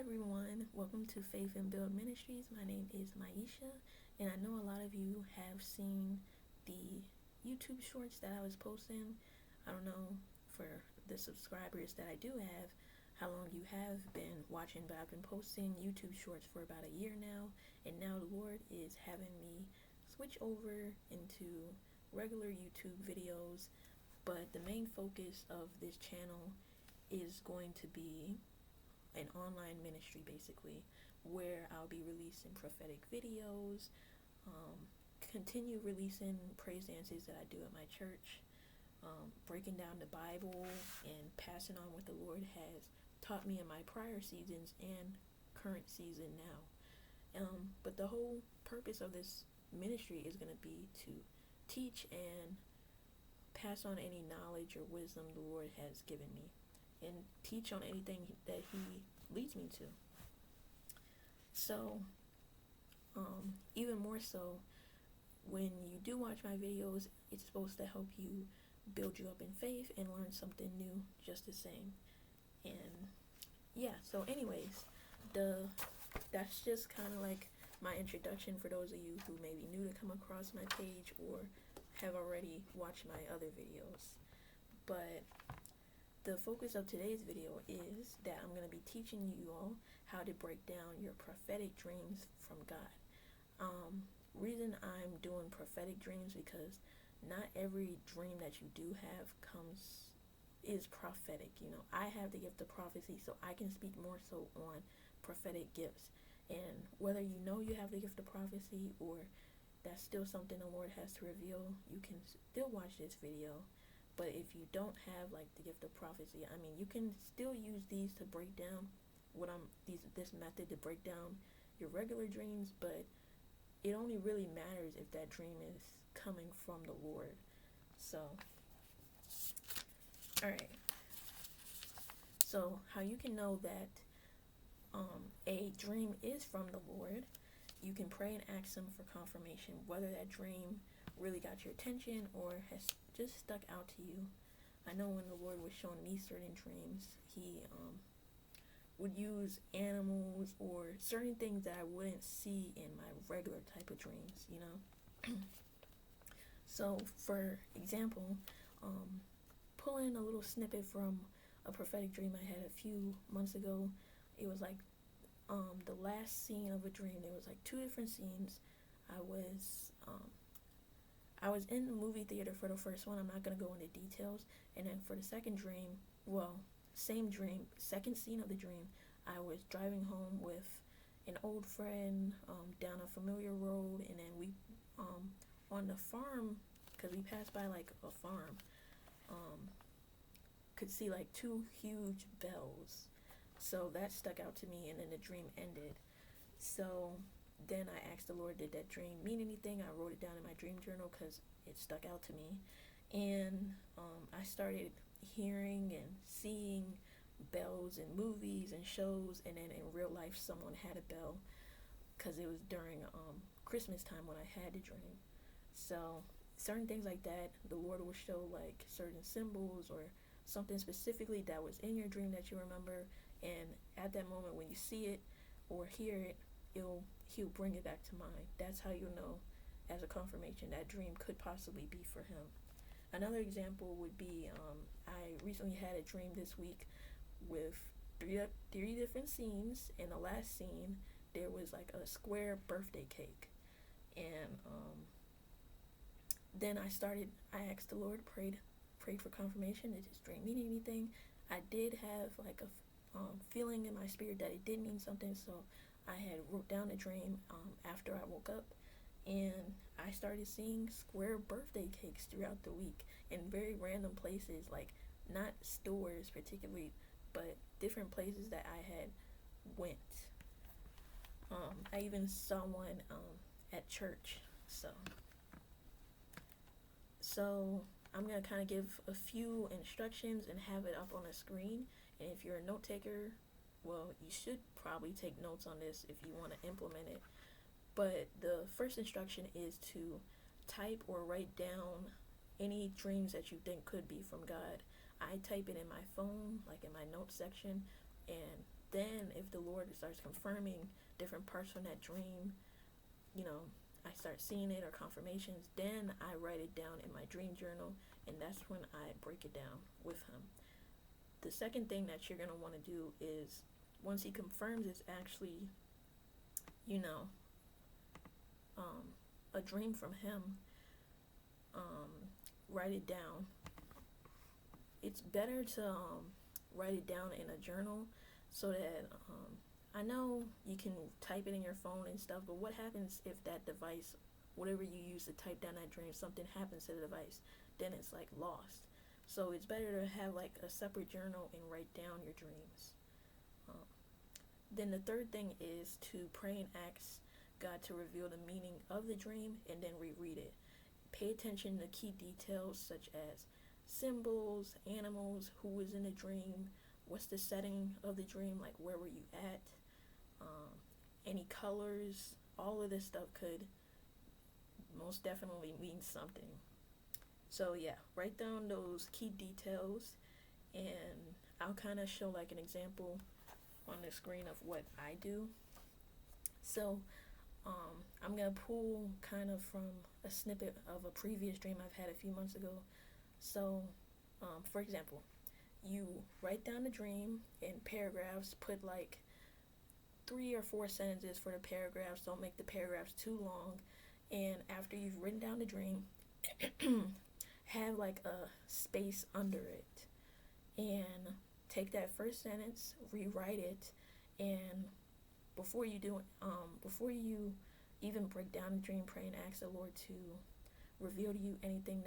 everyone, welcome to Faith and Build Ministries. My name is Maisha, and I know a lot of you have seen the YouTube shorts that I was posting. I don't know for the subscribers that I do have how long you have been watching, but I've been posting YouTube shorts for about a year now, and now the Lord is having me switch over into regular YouTube videos. But the main focus of this channel is going to be an online ministry, basically, where I'll be releasing prophetic videos, continue releasing praise dances that I do at my church, breaking down the Bible and passing on what the Lord has taught me in my prior seasons and current season now. But the whole purpose of this ministry is going to be to teach and pass on any knowledge or wisdom the Lord has given me, and teach on anything that He leads me to. So, even more so, when you do watch my videos, it's supposed to help you build you up in faith and learn something new just the same. And yeah, so anyways, that's just kind of like my introduction for those of you who may be new to come across my page or have already watched my other videos. But the focus of today's video is that I'm going to be teaching you all how to break down your prophetic dreams from God. Reason I'm doing prophetic dreams because not every dream that you do have is prophetic. I have the gift of prophecy, so I can speak more so on prophetic gifts. And whether you know you have the gift of prophecy or that's still something the Lord has to reveal, you can still watch this video. But if you don't have like the gift of prophecy, you can still use these to break down this method to break down your regular dreams, but it only really matters if that dream is coming from the Lord. So, alright. So, how you can know that a dream is from the Lord, you can pray and ask Him for confirmation whether that dream really got your attention or has just stuck out to you. I know when the Lord was showing me certain dreams, He would use animals or certain things that I wouldn't see in my regular type of dreams, So, for example, pulling a little snippet from a prophetic dream I had a few months ago, it was like the last scene of a dream. There was like two different scenes. I was in the movie theater for the first one. I'm not going to go into details. And then for the second dream, same dream, second scene of the dream, I was driving home with an old friend down a familiar road. And then we, on the farm, because we passed by like a farm, could see like two huge bells. So that stuck out to me, and then the dream ended. So then I asked the Lord, did that dream mean anything? I wrote it down in my dream journal because it stuck out to me. And I started hearing and seeing bells in movies and shows, and then in real life someone had a bell because it was during Christmas time when I had the dream. So certain things like that, the Lord will show like certain symbols or something specifically that was in your dream that you remember, and at that moment when you see it or hear it, he'll bring it back to mind. That's how you'll know as a confirmation that dream could possibly be for him. Another example would be I recently had a dream this week with three different scenes. In the last scene, there was like a square birthday cake, and then I asked the Lord, prayed for confirmation. Did this dream mean anything? I did have like a feeling in my spirit that it did mean something, so I had wrote down the dream after I woke up, and I started seeing square birthday cakes throughout the week in very random places, like not stores particularly, but different places that I had went. I even saw one at church. So I'm going to kind of give a few instructions and have it up on the screen. And if you're a note taker, well, you should probably take notes on this if you want to implement it. But the first instruction is to type or write down any dreams that you think could be from God. I type it in my phone, like in my notes section, and then if the Lord starts confirming different parts from that dream, I start seeing it or confirmations, then I write it down in my dream journal, and that's when I break it down with him. The second thing that you're going to want to do is, once he confirms it's actually, a dream from him, write it down. It's better to write it down in a journal so that I know you can type it in your phone and stuff, but what happens if that device, whatever you use to type down that dream, something happens to the device, then it's like lost. So it's better to have like a separate journal and write down your dreams. Then the third thing is to pray and ask God to reveal the meaning of the dream and then reread it. Pay attention to key details such as symbols, animals, who was in the dream, what's the setting of the dream, like where were you at, any colors. All of this stuff could most definitely mean something. So yeah, write down those key details, and I'll kind of show like an example on the screen of what I do. So I'm going to pull kind of from a snippet of a previous dream I've had a few months ago. So, for example, you write down the dream in paragraphs, put like 3 or 4 sentences for the paragraphs, don't make the paragraphs too long, and after you've written down the dream, have like a space under it, and take that first sentence, rewrite it, and before you even break down the dream, pray and ask the Lord to reveal to you anything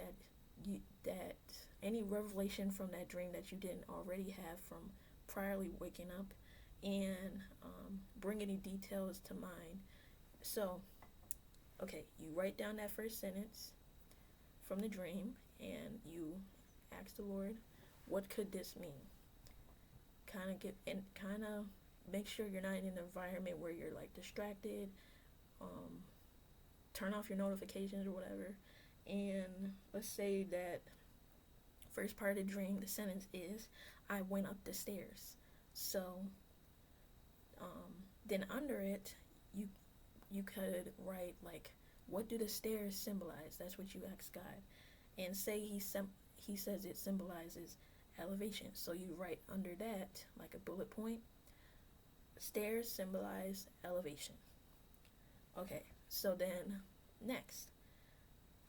that any revelation from that dream that you didn't already have from priorly waking up, and bring any details to mind. So, okay, you write down that first sentence from the dream, and you ask the Lord, what could this mean? Kind of make sure you're not in an environment where you're like distracted. Turn off your notifications or whatever. And let's say that first part of the dream, the sentence is, I went up the stairs. So then under it, you could write like, what do the stairs symbolize? That's what you ask God. And say he says it symbolizes elevation. So you write under that like a bullet point, stairs symbolize elevation. Okay, so then next,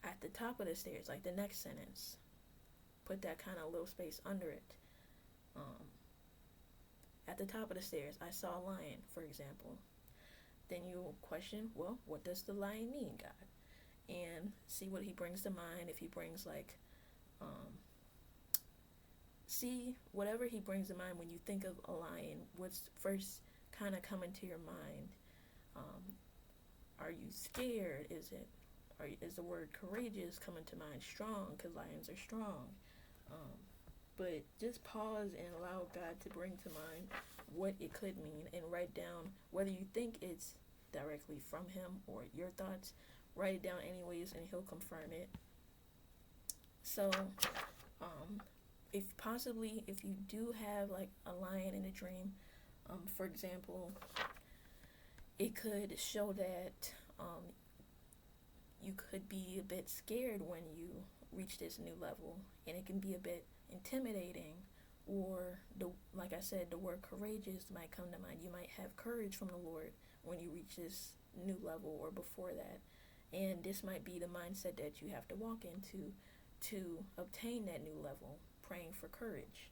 at the top of the stairs, like the next sentence, put that kind of little space under it. At the top of the stairs, I saw a lion, for example. Then you question, well, what does the lion mean, God? And see what he brings to mind. If he brings like, see whatever he brings to mind when you think of a lion, what's first kind of coming to your mind. Are you scared? Is the word courageous coming to mind? Strong, because lions are strong. But just pause and allow God to bring to mind what it could mean, and write down whether you think it's directly from him or your thoughts. Write it down anyways, and he'll confirm it. So, if you do have like a lion in a dream, for example, it could show that you could be a bit scared when you reach this new level, and it can be a bit intimidating, or like I said, the word courageous might come to mind. You might have courage from the Lord when you reach this new level or before that, and this might be the mindset that you have to walk into to obtain that new level, praying for courage.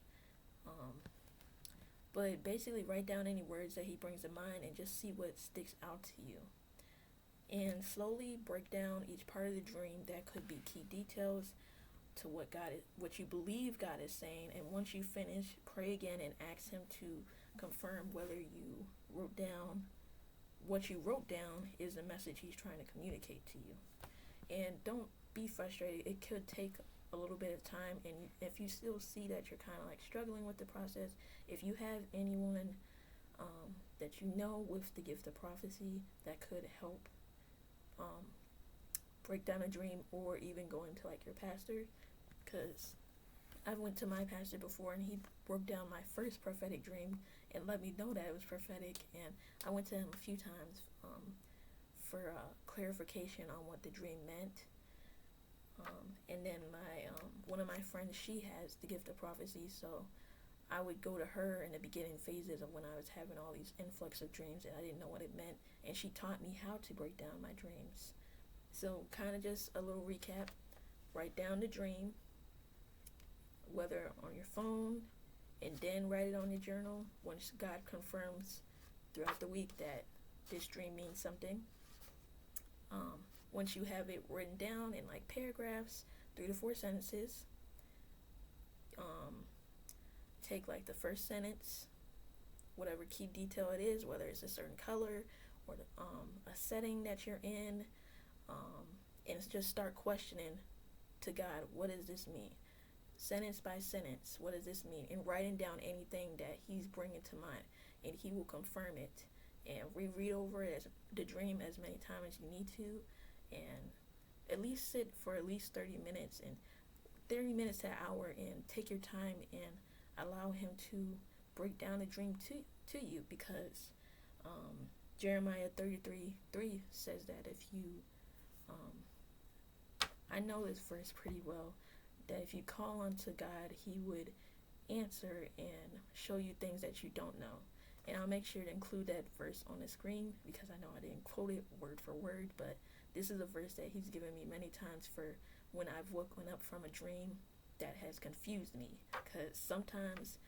But basically write down any words that he brings to mind and just see what sticks out to you. And slowly break down each part of the dream that could be key details to what you believe God is saying. And once you finish, pray again and ask him to confirm whether you wrote down what you wrote down is the message he's trying to communicate to you. And don't be frustrated. It could take a little bit of time, and if you still see that you're kind of like struggling with the process, if you have anyone that you know with the gift of prophecy that could help break down a dream, or even go into like your pastor, because I went to my pastor before and he broke down my first prophetic dream, and let me know that it was prophetic. And I went to him a few times for clarification on what the dream meant. And then my one of my friends, she has the gift of prophecy, so I would go to her in the beginning phases of when I was having all these influx of dreams and I didn't know what it meant, and she taught me how to break down my dreams. So kind of just a little recap. Write down the dream, whether on your phone, and then write it on your journal once God confirms throughout the week that this dream means something. Once you have it written down in like paragraphs, 3 to 4 sentences, take like the first sentence, whatever key detail it is, whether it's a certain color or a setting that you're in, and just start questioning to God, what does this mean? Sentence by sentence, what does this mean? And writing down anything that he's bringing to mind, and he will confirm it. And reread over it as the dream as many times as you need to, and at least sit for at least 30 minutes and 30 minutes to an hour, and take your time and allow him to break down the dream to you, because Jeremiah 33:3 says that if you I know this verse pretty well, that if you call unto God, he would answer and show you things that you don't know. And I'll make sure to include that verse on the screen, because I know I didn't quote it word for word, but this is a verse that he's given me many times for when I've woken up from a dream that has confused me. Because sometimes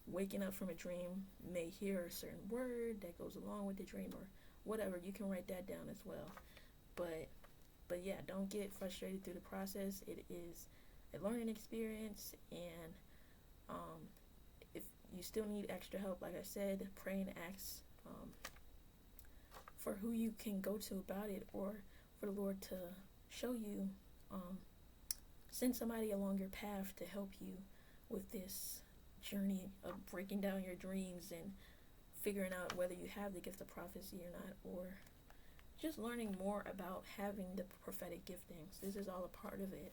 waking up from a dream may hear a certain word that goes along with the dream or whatever. You can write that down as well. But yeah, don't get frustrated through the process. It is a learning experience, and if you still need extra help, like I said, pray and ask for who you can go to about it, or for the Lord to show you, send somebody along your path to help you with this journey of breaking down your dreams and figuring out whether you have the gift of prophecy or not, or just learning more about having the prophetic giftings. This is all a part of it,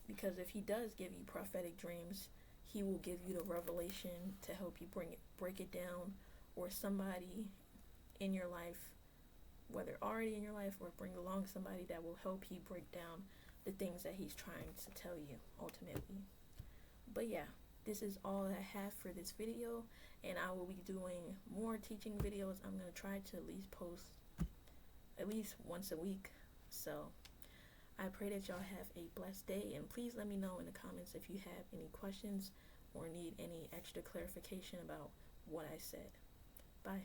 because if he does give you prophetic dreams, he will give you the revelation to help you break it down, or somebody in your life, whether already in your life or bring along somebody that will help you break down the things that he's trying to tell you ultimately. But yeah, this is all I have for this video, and I will be doing more teaching videos. I'm going to try to at least post at least once a week. So I pray that y'all have a blessed day, and please let me know in the comments if you have any questions or need any extra clarification about what I said. Bye.